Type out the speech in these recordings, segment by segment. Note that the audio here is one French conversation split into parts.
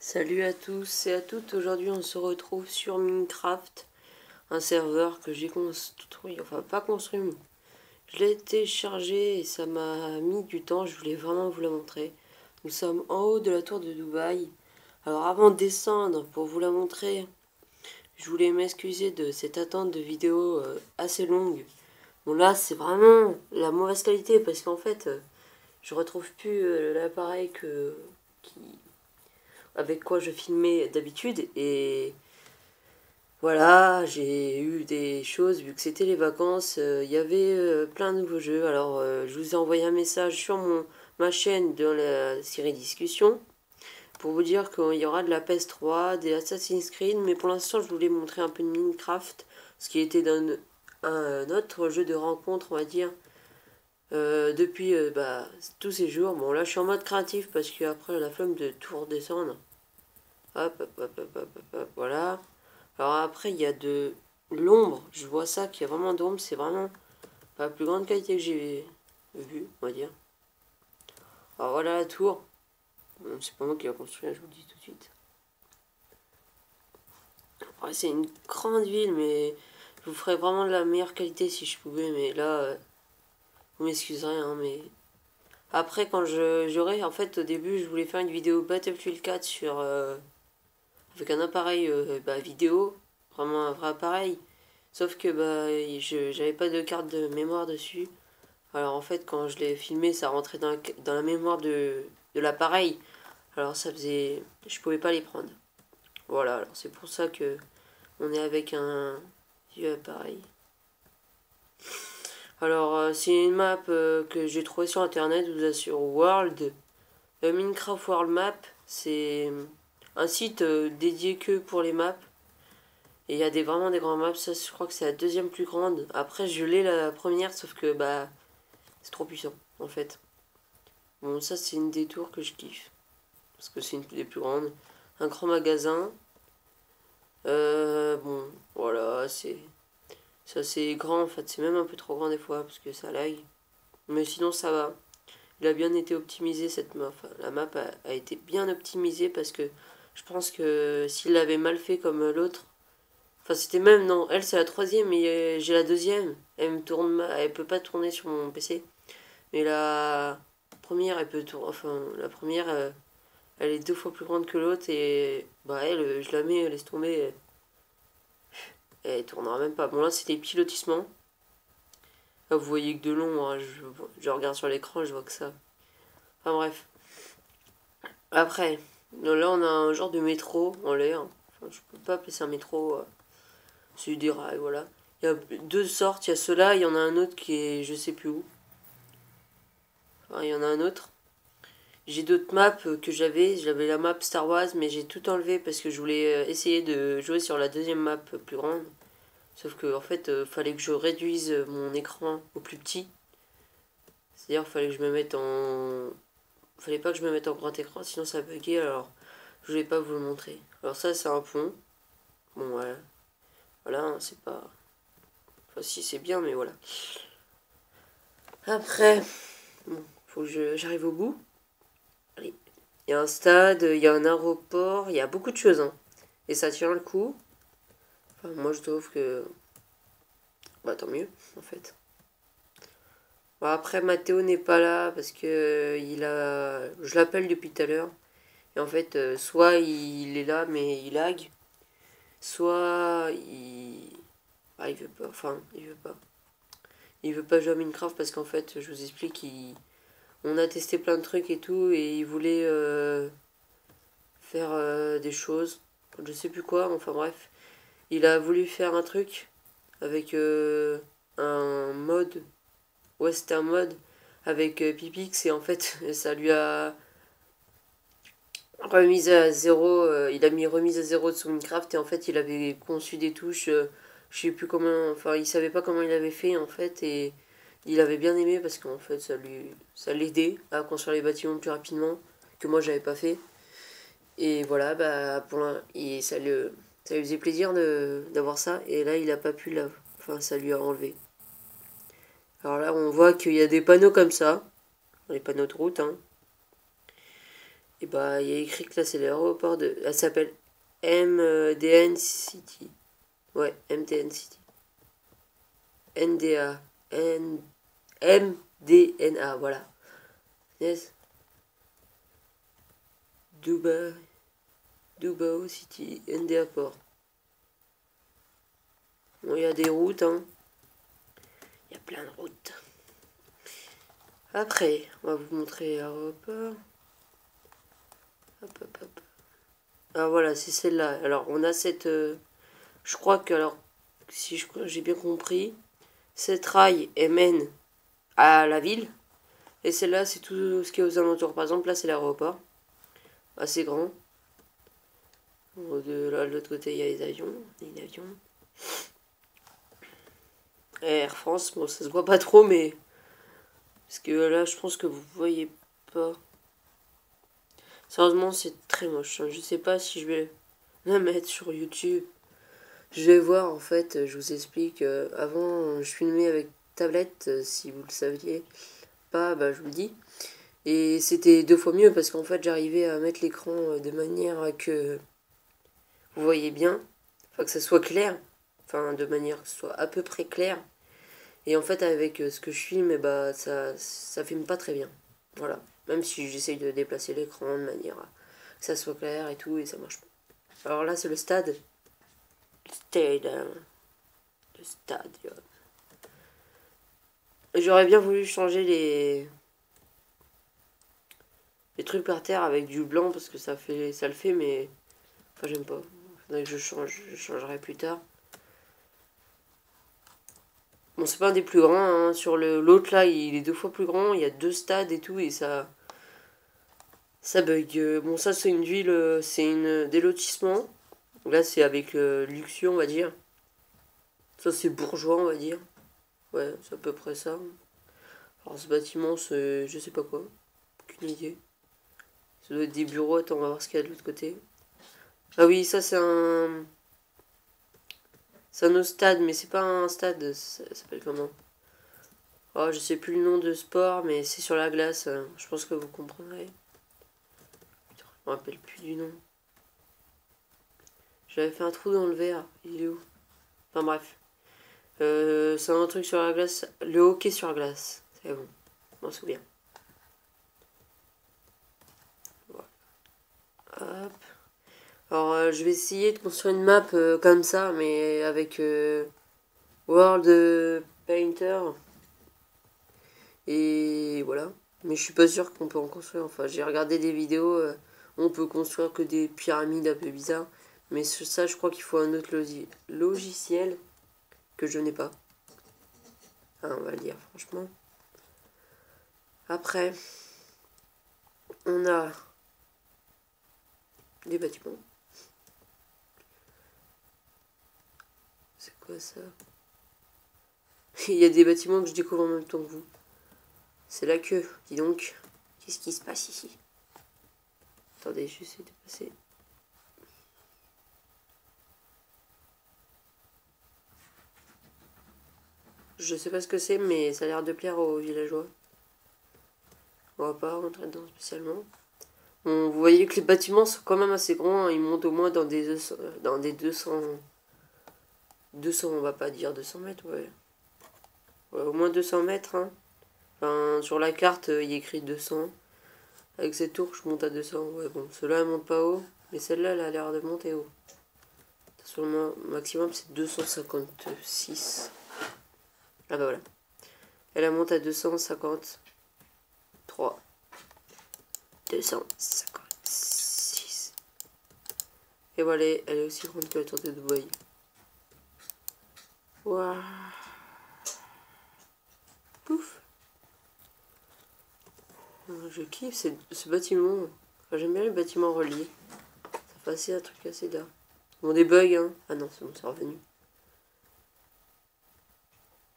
Salut à tous et à toutes, aujourd'hui on se retrouve sur Minecraft, un serveur que j'ai construit, enfin pas construit, mais je l'ai téléchargé et ça m'a mis du temps, je voulais vraiment vous la montrer. Nous sommes en haut de la tour de Dubaï. Alors avant de descendre pour vous la montrer, je voulais m'excuser de cette attente de vidéo assez longue. Bon là c'est vraiment la mauvaise qualité parce qu'en fait je retrouve plus l'appareil qui avec quoi je filmais d'habitude et voilà, j'ai eu des choses, vu que c'était les vacances, il y avait plein de nouveaux jeux. Alors je vous ai envoyé un message sur ma chaîne dans la série discussion pour vous dire qu'il y aura de la PS3, des Assassin's Creed, mais pour l'instant je voulais montrer un peu de Minecraft, ce qui était un autre jeu de rencontre, on va dire, depuis tous ces jours. Bon là je suis en mode créatif parce qu'après la flemme de tout redescendre. Hop, hop, hop, hop, hop, hop, hop, voilà. Alors après, il y a de l'ombre. Je vois ça, qu'il y a vraiment d'ombre. C'est vraiment la plus grande qualité que j'ai vue, on va dire. Alors voilà la tour. Bon, c'est pas moi qui l'ai construit, je vous le dis tout de suite. Après, c'est une grande ville, mais je vous ferais vraiment de la meilleure qualité si je pouvais. Mais là, vous m'excuserez, hein, mais... Après, quand j'aurai... En fait, au début, je voulais faire une vidéo Battlefield 4 sur... avec un appareil vidéo. Vraiment un vrai appareil. Sauf que j'avais pas de carte de mémoire dessus. Alors en fait quand je l'ai filmé ça rentrait dans la mémoire de l'appareil. Alors ça faisait... Je pouvais pas les prendre. Voilà, alors c'est pour ça que on est avec un vieux appareil. Alors c'est une map que j'ai trouvée sur internet, vous assure World. Minecraft World Map, c'est un site dédié que pour les maps. Et il y a vraiment des grandes maps, ça je crois que c'est la deuxième plus grande. Après je l'ai la première sauf que c'est trop puissant en fait. Bon ça c'est une des tours que je kiffe. Parce que c'est une des plus grandes. Un grand magasin. Bon voilà c'est assez grand en fait. C'est même un peu trop grand des fois parce que ça lag. Mais sinon ça va. Il a bien été optimisé cette map. Enfin, la map a été bien optimisée parce que je pense que s'il l'avait mal fait comme l'autre, enfin, c'était même, non, elle c'est la troisième, mais j'ai la deuxième. Elle me tourne, elle peut pas tourner sur mon PC. Mais la première, elle peut tourner. Enfin, la première, elle est deux fois plus grande que l'autre et elle, je la mets, laisse tomber. Elle tournera même pas. Bon, là, c'est des petits lotissements. Là, vous voyez que de long, hein, je regarde sur l'écran, je vois que ça. Enfin, bref. Après, là, on a un genre de métro en l'air. Enfin, je peux pas appeler ça un métro. C'est des rails, voilà. Il y a deux sortes, il y a ceux-là, il y en a un autre qui est je sais plus où. Enfin, il y en a un autre. J'ai d'autres maps que j'avais la map Star Wars, mais j'ai tout enlevé parce que je voulais essayer de jouer sur la deuxième map plus grande. Sauf que en fait, fallait que je réduise mon écran au plus petit. C'est-à-dire, fallait que je me mette en... Fallait pas que je me mette en grand écran, sinon ça buguait, alors je voulais pas vous le montrer. Alors ça, c'est un pont. Bon, voilà. Voilà, hein, c'est pas... Enfin, si, c'est bien, mais voilà. Après, bon, faut que j'arrive au bout. Allez. Il y a un stade, il y a un aéroport, il y a beaucoup de choses, hein. Et ça tient le coup. Enfin, moi, je trouve que... Bah, tant mieux, en fait. Bon, après, Mathéo n'est pas là parce que je l'appelle depuis tout à l'heure. Et en fait, soit il est là, mais il lag. Soit il... Ah, il veut pas. Enfin, il veut pas. Il veut pas jouer à Minecraft parce qu'en fait, je vous explique, on a testé plein de trucs et tout. Et il voulait faire des choses. Je sais plus quoi, enfin bref. Il a voulu faire un truc avec un mode. Ouais, c'était un mode avec Pipix et en fait, ça lui a remise à zéro. Il a mis remise à zéro de son Minecraft et en fait, il avait conçu des touches. Je sais plus comment. Enfin, il savait pas comment il avait fait en fait et il avait bien aimé parce qu'en fait, ça l'aidait à construire les bâtiments plus rapidement que moi j'avais pas fait. Et voilà, et ça lui faisait plaisir d'avoir ça et là, il a pas pu enfin, ça lui a enlevé. Alors là, on voit qu'il y a des panneaux comme ça, les panneaux de route, hein. Et bah, il y a écrit que là, c'est l'aéroport de... Elle s'appelle MDN City. Ouais, MDN City. NDA. MDNA, voilà. Yes. Dubai. Dubai City. NDA Port. Bon, il y a des routes, hein. Il y a plein de routes. Après, on va vous montrer l'aéroport. Hop, hop, hop. Ah voilà, c'est celle-là. Alors, on a cette... je crois que, alors, si j'ai bien compris, cette rail, elle mène à la ville. Et celle-là, c'est tout ce qui est aux alentours. Par exemple, là, c'est l'aéroport. Assez grand. De là, de l'autre côté, il y a les avions. Les avions. Air France, bon, ça se voit pas trop, mais... Parce que là, je pense que vous voyez pas. Sérieusement, c'est très moche. Je sais pas si je vais la mettre sur YouTube. Je vais voir, en fait, je vous explique. Avant, je filmais avec tablette, si vous le saviez pas, bah, je vous le dis. Et c'était 2 fois mieux parce qu'en fait, j'arrivais à mettre l'écran de manière à que vous voyez bien, enfin que ça soit clair, enfin de manière que ce soit à peu près clair. Et en fait, avec ce que je filme, bah, ça filme pas très bien. Voilà. Même si j'essaye de déplacer l'écran de manière à que ça soit clair et tout, et ça marche pas. Alors là, c'est le stade. Le stade. J'aurais bien voulu changer les trucs par terre avec du blanc parce que ça le fait, mais enfin j'aime pas. Faudrait que je changerai plus tard. Bon, c'est pas un des plus grands, hein. Sur l'autre là, il est 2 fois plus grand, il y a 2 stades et tout, et ça bug. Bon, ça c'est une ville, c'est des lotissements. Là c'est avec luxueux, on va dire. Ça c'est bourgeois, on va dire. Ouais, c'est à peu près ça. Alors ce bâtiment, c'est je sais pas quoi. Aucune idée. Ça doit être des bureaux, attends, on va voir ce qu'il y a de l'autre côté. Ah oui, ça c'est un... C'est un autre stade, mais c'est pas un stade, ça s'appelle comment? Oh, je sais plus le nom de sport, mais c'est sur la glace. Je pense que vous comprendrez. Putain, je me rappelle plus du nom. J'avais fait un trou dans le verre. Il est où? Enfin bref. C'est un truc sur la glace. Le hockey sur glace. C'est bon. Je m'en souviens. Voilà. Hop. Alors, je vais essayer de construire une map comme ça, mais avec World Painter. Et voilà. Mais je suis pas sûr qu'on peut en construire. Enfin, j'ai regardé des vidéos. On peut construire que des pyramides un peu bizarres. Mais ça, je crois qu'il faut un autre logiciel que je n'ai pas. Ah, on va le dire, franchement. Après, on a des bâtiments. C'est quoi ça? Il y a des bâtiments que je découvre en même temps que vous. C'est la queue, dis donc. Qu'est-ce qui se passe ici? Attendez, j'essaie de passer. Je sais pas ce que c'est, mais ça a l'air de plaire aux villageois. On va pas rentrer dedans spécialement. Bon, vous voyez que les bâtiments sont quand même assez grands. Hein. Ils montent au moins dans des 200... 200, on va pas dire 200 mètres, ouais. Ouais, au moins 200 mètres. Hein. Enfin, sur la carte, il y a écrit 200. Avec cette tour, je monte à 200. Ouais, bon, celle-là, elle monte pas haut. Mais celle-là, elle a l'air de monter haut. Sur le maximum, c'est 256. Ah bah voilà. Elle monte à 253. 256. Et voilà, elle est aussi grande que la tour de Dubaï. Waouh. Pouf. Je kiffe ce bâtiment. Enfin, j'aime bien les bâtiments reliés. Ça fait assez un truc assez d'art. Bon, des bugs, hein. Ah non, c'est bon, c'est revenu.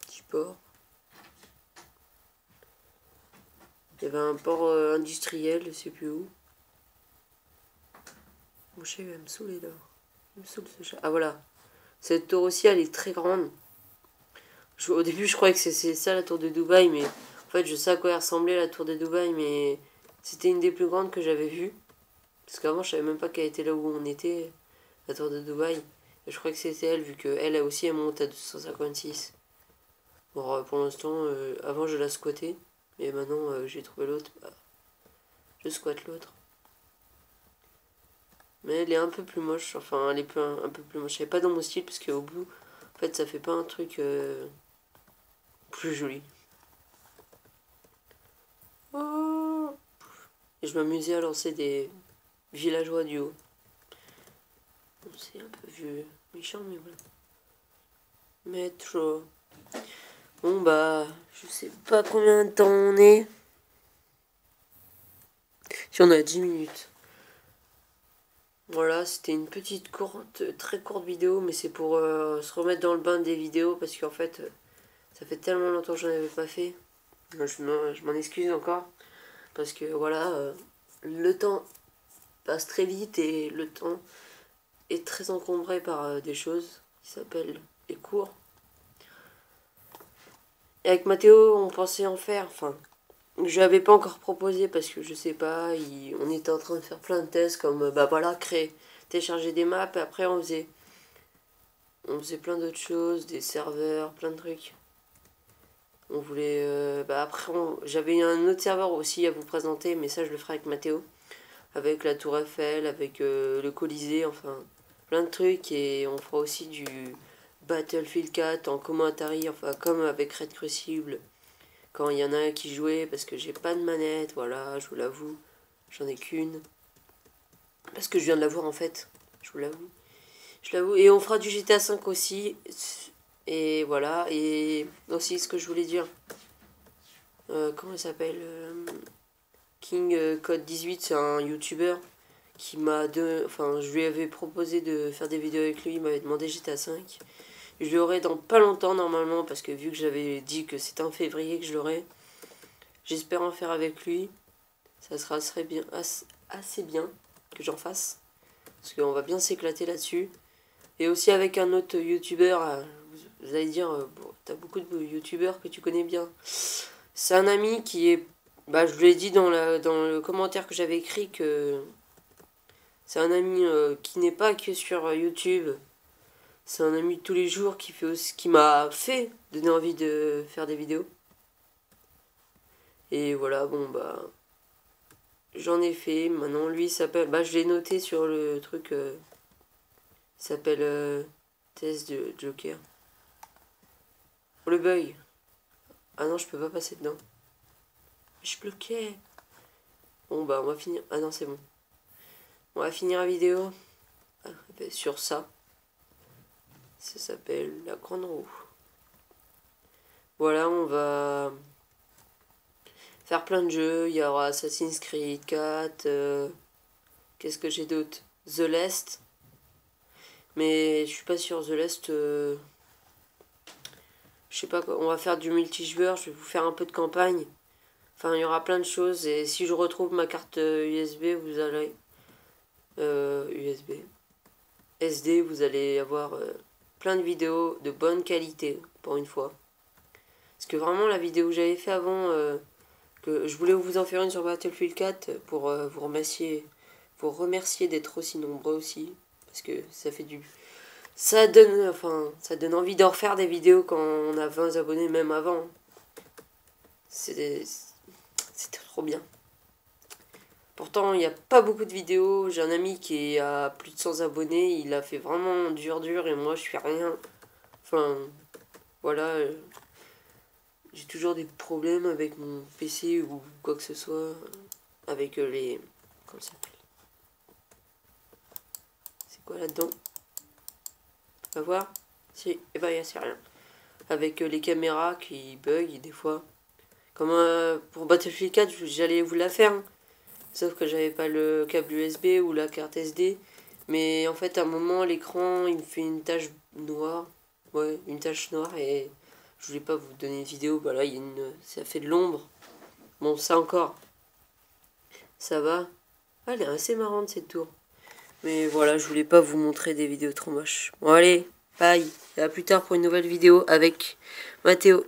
Petit port. Il y avait un port industriel, je sais plus où. Mon chat va me saouler là. Il me saoule ce chat. Ah voilà. Cette tour aussi, elle est très grande. Au début, je croyais que c'est ça la tour de Dubaï, mais en fait, je sais à quoi elle ressemblait la tour de Dubaï, mais c'était une des plus grandes que j'avais vues. Parce qu'avant, je savais même pas qu'elle était là où on était, la tour de Dubaï. Et je crois que c'était elle, vu qu'elle a aussi, elle monte à 256. Bon, pour l'instant, avant je la squattais. Et maintenant, j'ai trouvé l'autre. Bah, je squatte l'autre. Mais elle est un peu plus moche. Enfin, elle est un peu plus moche. Elle est pas dans mon style, parce qu'au bout, en fait, ça fait pas un truc plus joli. Oh, et je m'amusais à lancer des villageois du haut. Bon, c'est un peu vieux, méchant, mais voilà. Métro. Bon, bah, je sais pas combien de temps on est. Si on a 10 minutes. Voilà, c'était une petite courte, très courte vidéo, mais c'est pour se remettre dans le bain des vidéos, parce qu'en fait, ça fait tellement longtemps que j'en avais pas fait. Je m'en excuse encore, parce que voilà, le temps passe très vite et le temps est très encombré par des choses qui s'appellent les cours. Et avec Mathéo, on pensait en faire, enfin, je l'avais pas encore proposé parce que je sais pas, on était en train de faire plein de tests comme, bah voilà, créer, télécharger des maps, et après on faisait plein d'autres choses, des serveurs, plein de trucs. On voulait, bah après, j'avais un autre serveur aussi à vous présenter, mais ça je le ferai avec Mathéo, avec la Tour Eiffel, avec le Colisée, enfin, plein de trucs, et on fera aussi du Battlefield 4 en commun Atari, enfin, comme avec Red Crucible. Quand il y en a un qui jouait, parce que j'ai pas de manette, voilà, je vous l'avoue, j'en ai qu'une. Parce que je viens de l'avoir en fait, je vous l'avoue. Je l'avoue, et on fera du GTA V aussi, et voilà, et aussi ce que je voulais dire, comment il s'appelle King Code 18, c'est un YouTuber qui m'a enfin je lui avais proposé de faire des vidéos avec lui, il m'avait demandé GTA V. Je l'aurai dans pas longtemps normalement, parce que vu que j'avais dit que c'était en février que je l'aurai, j'espère en faire avec lui. Ça sera assez bien que j'en fasse. Parce qu'on va bien s'éclater là-dessus. Et aussi avec un autre youtubeur. Vous allez dire, bon, t'as beaucoup de youtubeurs que tu connais bien. C'est un ami qui est... Bah, je lui ai dit dans le commentaire que j'avais écrit que... C'est un ami qui n'est pas que sur YouTube. C'est un ami de tous les jours qui m'a fait donner envie de faire des vidéos. Et voilà, bon bah... J'en ai fait, maintenant lui il s'appelle... Bah je l'ai noté sur le truc... il s'appelle Test de Joker. Oh le bug. Ah non, je peux pas passer dedans. Je bloquais. Bon bah on va finir... Ah non, c'est bon. On va finir la vidéo sur ça. Ça s'appelle la grande roue. Voilà, on va faire plein de jeux. Il y aura Assassin's Creed 4. Qu'est-ce que j'ai d'autre? The Last. Mais je suis pas sûr. The Last... je sais pas quoi. On va faire du multijoueur. Je vais vous faire un peu de campagne. Enfin, il y aura plein de choses. Et si je retrouve ma carte USB, vous allez... USB. SD, vous allez avoir plein de vidéos de bonne qualité, pour une fois. Parce que vraiment, la vidéo que j'avais fait avant, que je voulais vous en faire une sur Battlefield 4 pour vous remercier d'être aussi nombreux aussi. Parce que ça fait du... ça donne envie d'en refaire des vidéos quand on a 20 abonnés, même avant. C'était trop bien. Pourtant, il n'y a pas beaucoup de vidéos. J'ai un ami qui a plus de 100 abonnés. Il a fait vraiment dur et moi, je fais rien. Enfin, voilà. J'ai toujours des problèmes avec mon PC ou quoi que ce soit. Avec les... Comment ça s'appelle? C'est quoi là-dedans? On va voir. Si, eh ben, c'est rien. Avec les caméras qui bug des fois. Comme pour Battlefield 4, j'allais vous la faire. Hein. Sauf que j'avais pas le câble USB ou la carte SD. Mais en fait, à un moment, l'écran, il me fait une tache noire. Ouais, une tache noire. Et je voulais pas vous donner une vidéo. Bah là, ça fait de l'ombre. Bon, ça encore. Ça va. Ah, elle est assez marrante, cette tour. Mais voilà, je voulais pas vous montrer des vidéos trop moches. Bon, allez, bye. Et à plus tard pour une nouvelle vidéo avec Mathéo.